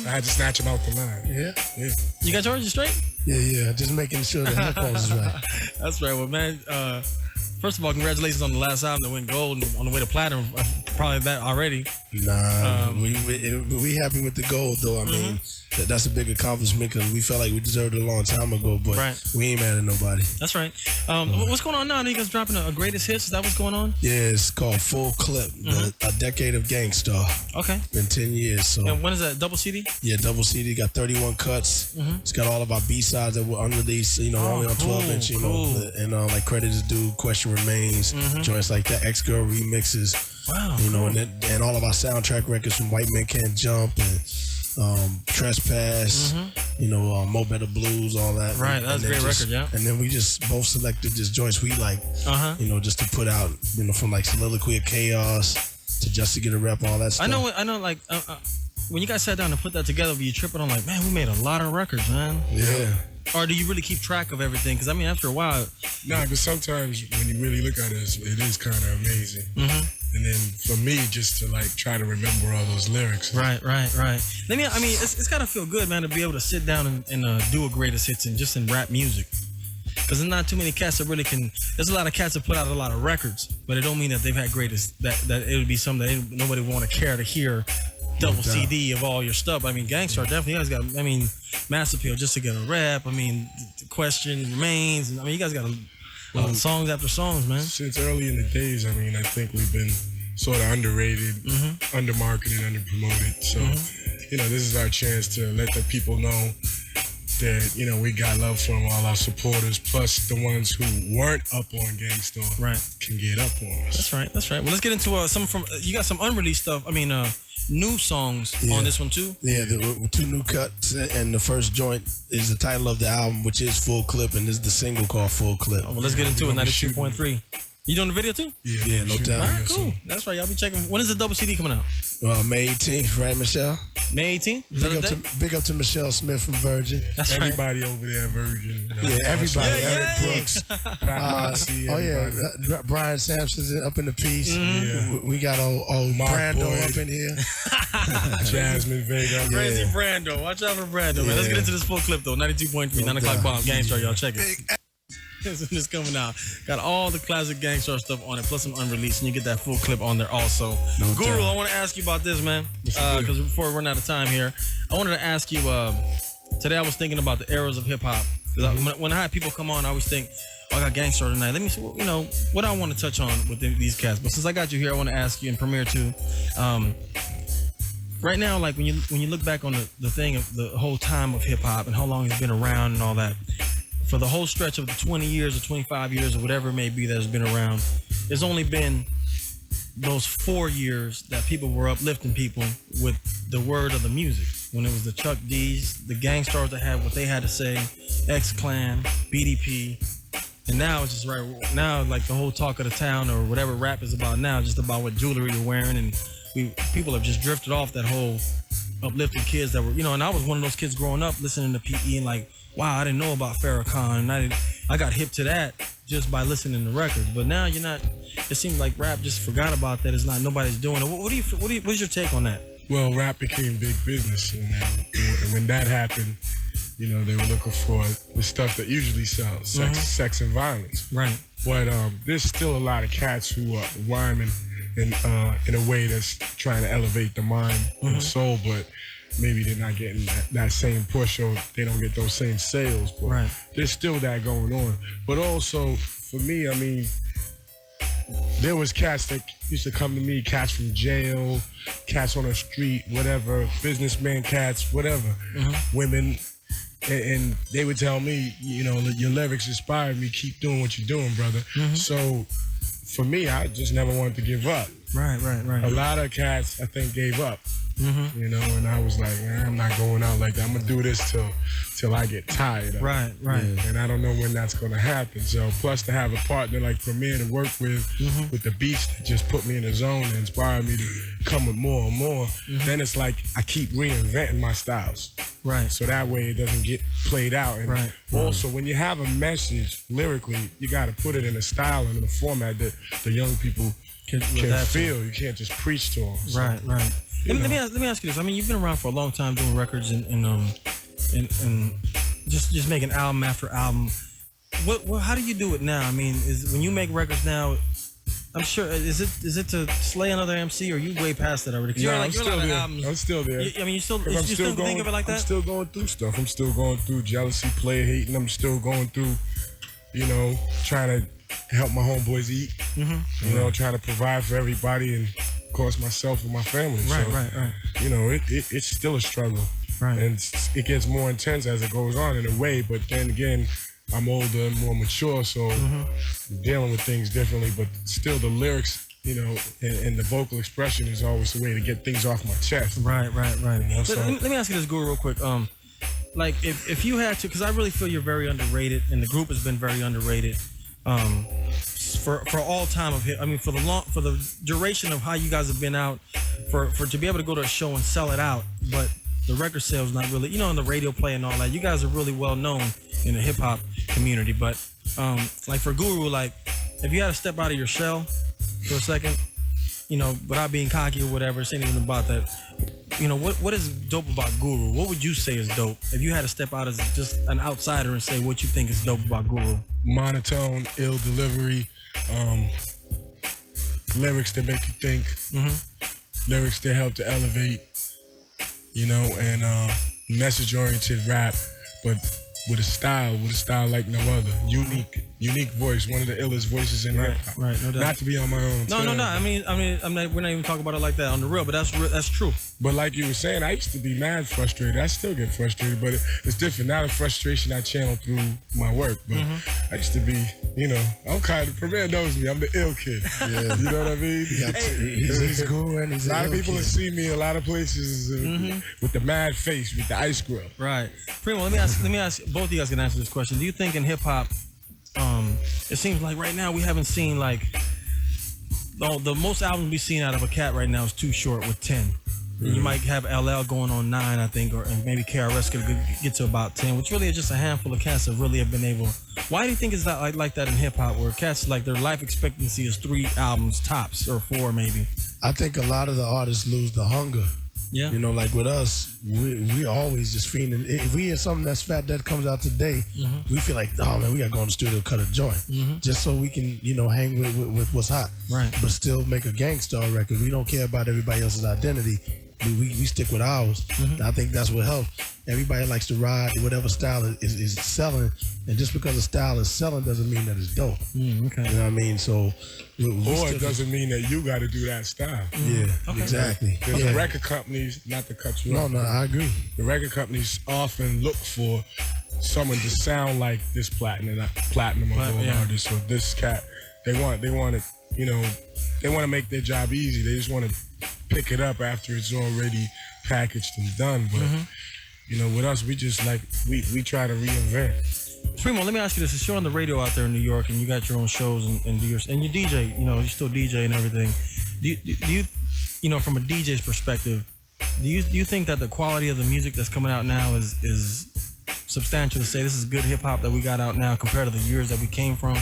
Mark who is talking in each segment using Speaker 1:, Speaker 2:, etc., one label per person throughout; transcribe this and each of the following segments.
Speaker 1: I had to snatch them out the line.
Speaker 2: Yeah.
Speaker 3: You got yours straight?
Speaker 2: Yeah. Just making sure the headphones is right.
Speaker 3: That's right. Well, man, first of all, congratulations on the last album that went gold and on the way to platinum. Probably that already.
Speaker 2: Nah, we happy with the gold though. I mean, that's a big accomplishment because we felt like we deserved it a long time ago, but we ain't mad at nobody.
Speaker 3: That's right. What's going on now? Are you guys dropping a greatest hits? Is that what's going on?
Speaker 2: Yeah, it's called Full Clip, a decade of Gangstar.
Speaker 3: Okay.
Speaker 2: Been 10 years. So.
Speaker 3: And when is that? Double CD?
Speaker 2: Yeah, double CD. Got 31 cuts. It's got all of our B-sides that were unreleased, only on 12-inch, and like Credit is Due, Question Remains, joints like that, X-Girl remixes.
Speaker 3: Wow.
Speaker 2: And all of our soundtrack records from White Men Can't Jump and Trespass, Mo Better Blues, all that.
Speaker 3: Right, that's a great record, yeah.
Speaker 2: And then we just both selected just joints we like, just to put out, from like Soliloquy of Chaos to Just to Get a Rep, all that stuff.
Speaker 3: I know, like, when you guys sat down to put that together, were you tripping on like, man, we made a lot of records, man?
Speaker 2: Yeah.
Speaker 3: Or do you really keep track of everything? Because, I mean, after a while...
Speaker 1: Nah, because sometimes when you really look at it, it is kind of amazing. And then for me, just to like try to remember all those lyrics.
Speaker 3: Right. It's got to feel good, man, to be able to sit down and do a greatest hits and just in rap music. Because there's not too many cats that really can... There's a lot of cats that put out a lot of records, but it don't mean that they've had greatest... That it would be something that nobody would want to care to hear... Double CD of all your stuff. I mean, Gangstar definitely. You guys got, Mass Appeal, Just to Get a Rap. I mean, The Question Remains. I mean, you guys got songs after songs, man.
Speaker 1: Since early in the days, I think we've been sort of underrated, undermarketed, underpromoted. So, this is our chance to let the people know that, we got love from all our supporters, plus the ones who weren't up on Gangstar can get up on us.
Speaker 3: That's right. Well, let's get into some from... You got some unreleased stuff. New songs on this one too?
Speaker 2: Yeah, there were 2 new cuts, and the first joint is the title of the album, which is Full Clip, and this is the single called Full Clip.
Speaker 3: Oh, well, let's get into it. 92.3. You doing the video too?
Speaker 2: Yeah, no doubt.
Speaker 3: All right, cool. That's right. Y'all be checking. When is the double CD coming out?
Speaker 2: May 18th, right, Michelle?
Speaker 3: May 18th?
Speaker 2: Big up to Michelle Smith from Virgin.
Speaker 1: That's everybody over there at Virgin.
Speaker 2: Everybody. Eric Brooks. Brian Sampson's up in the piece. We got old Brando up in here.
Speaker 1: Jasmine Vega.
Speaker 3: Crazy Brando. Watch out for Brando, man. Let's get into this full clip, though. 92.3, 9 o'clock bomb. Gangstar, y'all check it. It's coming out. Got all the classic Gangstar stuff on it, plus some unreleased, and you get that full clip on there also. Guru, I want to ask you about this, man, because before we run out of time here, I wanted to ask you, today I was thinking about the eras of hip-hop. When I have people come on, I always think, I got Gangstar tonight. Let me see, what I want to touch on with these cats. But since I got you here, I want to ask you, and Premier too, right now, like when you look back on the thing of the whole time of hip-hop and how long it's been around and all that, for the whole stretch of the 20 years or 25 years or whatever it may be that has been around, there's only been those 4 years that people were uplifting people with the word of the music. When it was the Chuck D's, the Gangstars that had what they had to say, X-Clan, BDP, and now it's just now like the whole talk of the town or whatever rap is about now, just about what jewelry you're wearing, and people have just drifted off that whole uplifting kids that were, and I was one of those kids growing up listening to PE and like, wow, I didn't know about Farrakhan, and I got hip to that just by listening to records. But now you're not. It seems like rap just forgot about that. It's not, nobody's doing it. What's your take on that?
Speaker 1: Well, rap became big business, and when that happened, they were looking for the stuff that usually sells, sex and violence.
Speaker 3: Right.
Speaker 1: But there's still a lot of cats who are rhyming in a way that's trying to elevate the mind and the soul, but maybe they're not getting that same push, or they don't get those same sales. But there's still that going on. But also, for me, there was cats that used to come to me, cats from jail, cats on the street, whatever, businessmen cats, whatever, women, and they would tell me, your lyrics inspired me, keep doing what you're doing, brother. So for me, I just never wanted to give up.
Speaker 3: Right.
Speaker 1: A lot of cats, I think, gave up. And I was like, man, I'm not going out like that. I'm gonna do this till I get tired of it.
Speaker 3: Right.
Speaker 1: And I don't know when that's gonna happen. So plus to have a partner like Premier to work with the beats that just put me in the zone and inspire me to come with more and more, then it's like I keep reinventing my styles.
Speaker 3: Right.
Speaker 1: So that way it doesn't get played out. And also when you have a message lyrically, you gotta put it in a style and in a format that the young people
Speaker 3: can
Speaker 1: feel. You can't just preach to them. So,
Speaker 3: right. Let me ask you this. I mean, you've been around for a long time doing records and just making album after album. How do you do it now? I mean, when you make records now, I'm sure is it to slay another MC, or you way past that already?
Speaker 1: Yeah, I'm still there. I'm still there.
Speaker 3: I mean, you still think of it like that?
Speaker 1: I'm still going through stuff. I'm still going through jealousy, player hating. I'm still going through, trying to help my homeboys eat. Mm-hmm. Trying to provide for everybody and, of course, myself and my family.
Speaker 3: Right.
Speaker 1: It's still a struggle.
Speaker 3: Right.
Speaker 1: And it gets more intense as it goes on in a way, but then again, I'm older and more mature, so I'm dealing with things differently, but still the lyrics, and the vocal expression is always the way to get things off my chest.
Speaker 3: Right.
Speaker 1: So,
Speaker 3: let me ask you this, Guru, real quick. Like if you had to, because I really feel you're very underrated, and the group has been very underrated. For all time of hit, I mean, for the duration of how you guys have been out, for to be able to go to a show and sell it out, but the record sales not really, in the radio play and all that. You guys are really well known in the hip hop community, but like for Guru, like if you had to step out of your shell for a second, without being cocky or whatever, it's ain't even about that. What is dope about Guru? What would you say is dope if you had to step out as just an outsider and say what you think is dope about Guru?
Speaker 1: Monotone, ill delivery, lyrics that make you think, lyrics that help to elevate, and message-oriented rap, but with a style like no other. Unique voice, one of the illest voices in hip hop.
Speaker 3: Right, no doubt.
Speaker 1: Not to be on my own.
Speaker 3: No. I mean, we're not even talking about it like that on the real, but that's true.
Speaker 1: But like you were saying, I used to be mad frustrated. I still get frustrated, but it's different. Now the frustration I channel through my work. But I used to be, I'm kind of, Premier knows me. I'm the ill kid. Yeah. You know what I mean?
Speaker 2: He's cool and he's
Speaker 1: a lot of people have seen me in a lot of places with the mad face, with the ice grill.
Speaker 3: Right. Primo, let me ask. Both of you guys can answer this question. Do you think in hip hop, it seems like right now we haven't seen like the most albums we've seen out of a cat right now is Too Short with 10. You might have LL going on 9, I think, and maybe KRS could get to about 10, which really is just a handful of cats that really have been able. Why do you think it's not like that in hip hop, where cats like their life expectancy is 3 albums tops or 4 maybe?
Speaker 2: I think a lot of the artists lose the hunger.
Speaker 3: Yeah.
Speaker 2: Like with us, we always just feeling. If we hear something that's fat that comes out today, we feel like, oh man, we gotta go in the studio and cut a joint, just so we can, hang with what's hot,
Speaker 3: right?
Speaker 2: But still make a gangsta record. We don't care about everybody else's identity. We stick with ours. I think that's what helps. Everybody likes to ride whatever style is selling, and just because a style is selling doesn't mean that it's dope.
Speaker 3: Okay.
Speaker 2: You know what I mean? So,
Speaker 1: or it doesn't mean that you got to do that style.
Speaker 2: Yeah,
Speaker 3: okay.
Speaker 2: Exactly.
Speaker 1: The record companies, not to cut you off.
Speaker 2: No, I agree.
Speaker 1: The record companies often look for someone to sound like this platinum artist or this cat. They want it. They want to make their job easy. They just want to pick it up after it's already packaged and done. But with us, we just we try to reinvent.
Speaker 3: Primo, let me ask you this: you're on the radio out there in New York, and you got your own shows and you DJ. You still DJ and everything. Do you, from a DJ's perspective, do you think that the quality of the music that's coming out now is substantial to say this is good hip hop that we got out now compared to the years that we came from?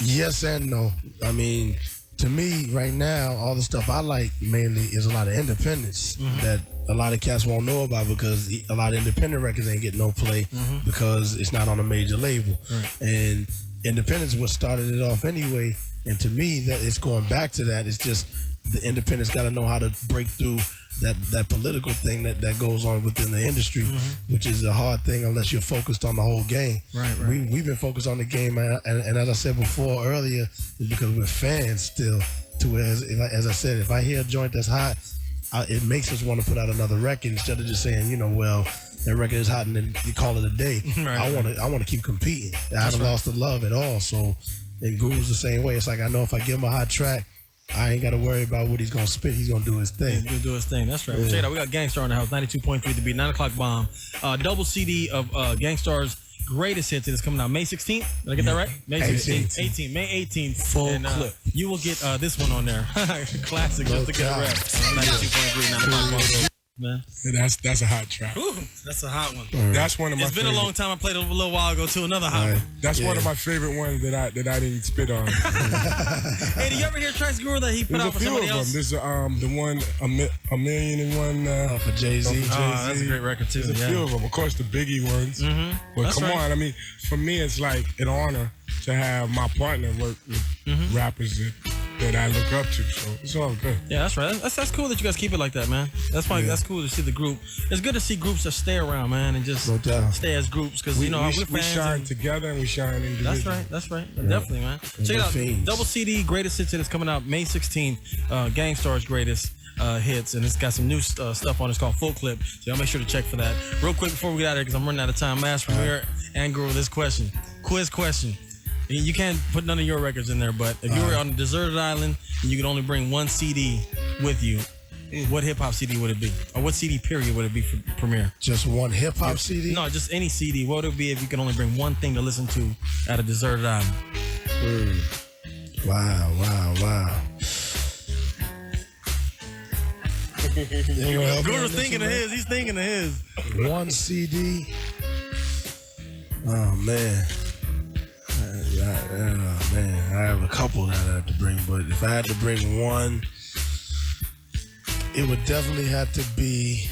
Speaker 2: Yes and no. I mean, to me, right now, all the stuff I like mainly is a lot of independence that a lot of cats won't know about, because a lot of independent records ain't getting no play because it's not on a major label. Right. And independence was started it off anyway. And to me, that it's going back to that. It's just the independents got to know how to break through that political thing that goes on within the industry, which is a hard thing unless you're focused on the whole game.
Speaker 3: Right.
Speaker 2: We've been focused on the game, and as I said before earlier, it's because we're fans still. To where, as I said, if I hear a joint that's hot, it makes us want to put out another record instead of just saying, well, that record is hot and then you call it a day. I want to keep competing. I haven't lost the love at all. So, and Guru's the same way. It's like, I know if I give him a hot track, I ain't got to worry about what he's going to spit. He's going to do his thing.
Speaker 3: He's going to do his thing. That's right. Yeah. We got Gangstar in the house, 92.3 The Beat, 9 o'clock bomb. Double CD of Gangstar's greatest hits. It is coming out May 16th. Did I get that right? May 16th. 18th. May 18th.
Speaker 2: Full clip.
Speaker 3: You will get this one on there. Classic. Just to get a rep. 92.3, 9 o'clock bomb. man.
Speaker 1: That's a hot track.
Speaker 3: Ooh, that's a hot one.
Speaker 1: That's one of my.
Speaker 3: It's been a long time. I played it a little while ago too. Another hot
Speaker 2: Right.
Speaker 3: one.
Speaker 1: That's one of my favorite ones that I didn't spit on.
Speaker 3: Hey, do you ever hear Trace Guru that he put
Speaker 1: There's a
Speaker 3: out for
Speaker 1: few of
Speaker 3: somebody
Speaker 1: them.
Speaker 3: else?
Speaker 1: There's the one a million and one.
Speaker 2: For Jay-Z.
Speaker 3: Oh, that's a great record too.
Speaker 1: There's a
Speaker 3: Yeah.
Speaker 1: few of them. Of course, the Biggie ones. But
Speaker 3: That's
Speaker 1: come
Speaker 3: right.
Speaker 1: on, I mean, for me, it's like an honor to have my partner work with rappers that I look up to. So it's all good.
Speaker 3: Yeah, that's right. That's cool that you guys keep it like that, man. That's why that's cool to see the group. It's good to see groups that stay around, man, and just
Speaker 2: No doubt.
Speaker 3: stay as groups because you know we're
Speaker 1: we
Speaker 3: fans.
Speaker 1: shine
Speaker 3: and-
Speaker 1: together and we shine individually.
Speaker 3: That's right. Definitely, man. Check it out.
Speaker 2: fiends.
Speaker 3: Double CD, Greatest Hits that's coming out May 16th. Gangstar's Greatest Hits, and it's got some new stuff on it. It's called Full Clip. So y'all make sure to check for that. Real quick before we get out of here, because I'm running out of time. Ask Premier and Guru this question. Quiz question. You can't put none of your records in there, but if you were on a deserted island and you could only bring one CD with you, what hip hop CD would it be? Or what CD period would it be for Premier?
Speaker 2: Just one hip hop CD?
Speaker 3: No, just any CD. What would it be if you could only bring one thing to listen to at a deserted island?
Speaker 2: Wow.
Speaker 3: Guru's thinking of his. He's thinking of his.
Speaker 2: One CD. Oh man. Man, I have a couple that I have to bring, but if I had to bring one, it would definitely have to be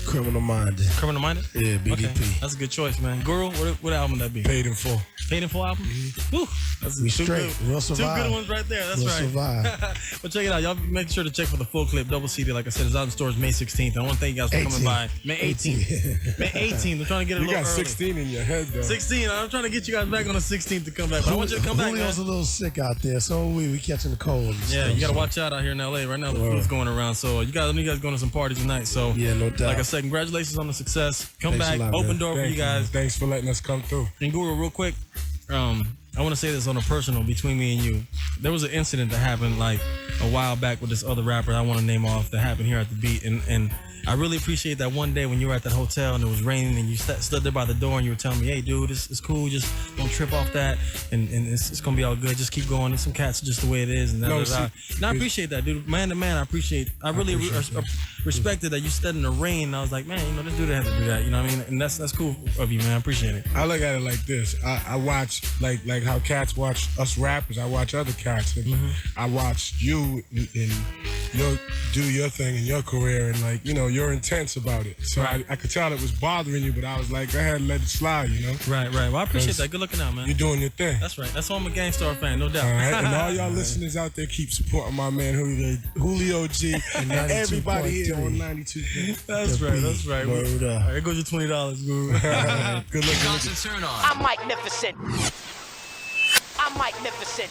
Speaker 2: Criminal Minded.
Speaker 3: Criminal Minded?
Speaker 2: Yeah, BDP.
Speaker 3: Okay. That's a good choice, man. Guru, what album would that be?
Speaker 1: Paid in full.
Speaker 3: Paid in Full album? Woo, that's
Speaker 2: We
Speaker 3: two
Speaker 2: straight.
Speaker 3: good-
Speaker 2: We'll
Speaker 3: Two
Speaker 2: survive.
Speaker 3: good ones right there. That's
Speaker 2: We'll
Speaker 3: right.
Speaker 2: survive.
Speaker 3: But check it out. Y'all make sure to check for the Full Clip double CD. Like I said, it's out in stores May 16th. I want to thank you guys for coming
Speaker 2: 18th.
Speaker 3: by. May 18th. May 18th. I'm trying to get it a
Speaker 1: You
Speaker 3: little
Speaker 1: got
Speaker 3: early.
Speaker 1: 16 in your head though.
Speaker 3: 16. I'm trying to get you guys back on the 16th to come back. But I want you to come back, man.
Speaker 2: Julio's a little sick out there, so are we catching the cold. and
Speaker 3: Yeah,
Speaker 2: stuff,
Speaker 3: you gotta
Speaker 2: so-
Speaker 3: watch out here in LA right now. The food's going around, so I know you guys going to some parties tonight. So
Speaker 2: Yeah, no doubt.
Speaker 3: Like I said, congratulations on the success. Come
Speaker 2: Thanks a
Speaker 3: back,
Speaker 2: lot,
Speaker 3: open
Speaker 2: man.
Speaker 3: door for
Speaker 1: Thank
Speaker 3: you guys.
Speaker 1: Thanks for letting us come through.
Speaker 3: And Guru, real quick, I want to say this on a personal between me and you. There was an incident that happened like a while back with this other rapper I want to name off that happened here at the beat, and I really appreciate that one day when you were at that hotel and it was raining and you stood there by the door and you were telling me, hey, dude, it's cool. Just don't trip off that. And it's going to be all good. Just keep going. And some cats are just the way it is. And,
Speaker 1: No,
Speaker 3: and I appreciate that, dude. Man to man, I really respected that you stood in the rain. And I was like, man, this dude had to do that. You know what I mean? And that's cool of you, man. I appreciate it.
Speaker 1: I look at it like this. I watch like how cats watch us rappers. I watch other cats, and I watch you and do your thing in your career, and you're intense about it. So
Speaker 3: Right.
Speaker 1: I could tell it was bothering you, but I was like, go ahead and let it slide.
Speaker 3: Right. Well, I appreciate
Speaker 1: Yes.
Speaker 3: that. Good looking out, man.
Speaker 1: You're doing your thing.
Speaker 3: That's right. That's why I'm a Gangstar fan, no doubt.
Speaker 1: All right, and all y'all listeners out there, keep supporting my man Julio G and everybody here on 92.
Speaker 3: That's right.
Speaker 2: Word up.
Speaker 3: All right, here goes your $20, Guru.
Speaker 1: Good looking.
Speaker 4: I'm magnificent. I'm magnificent.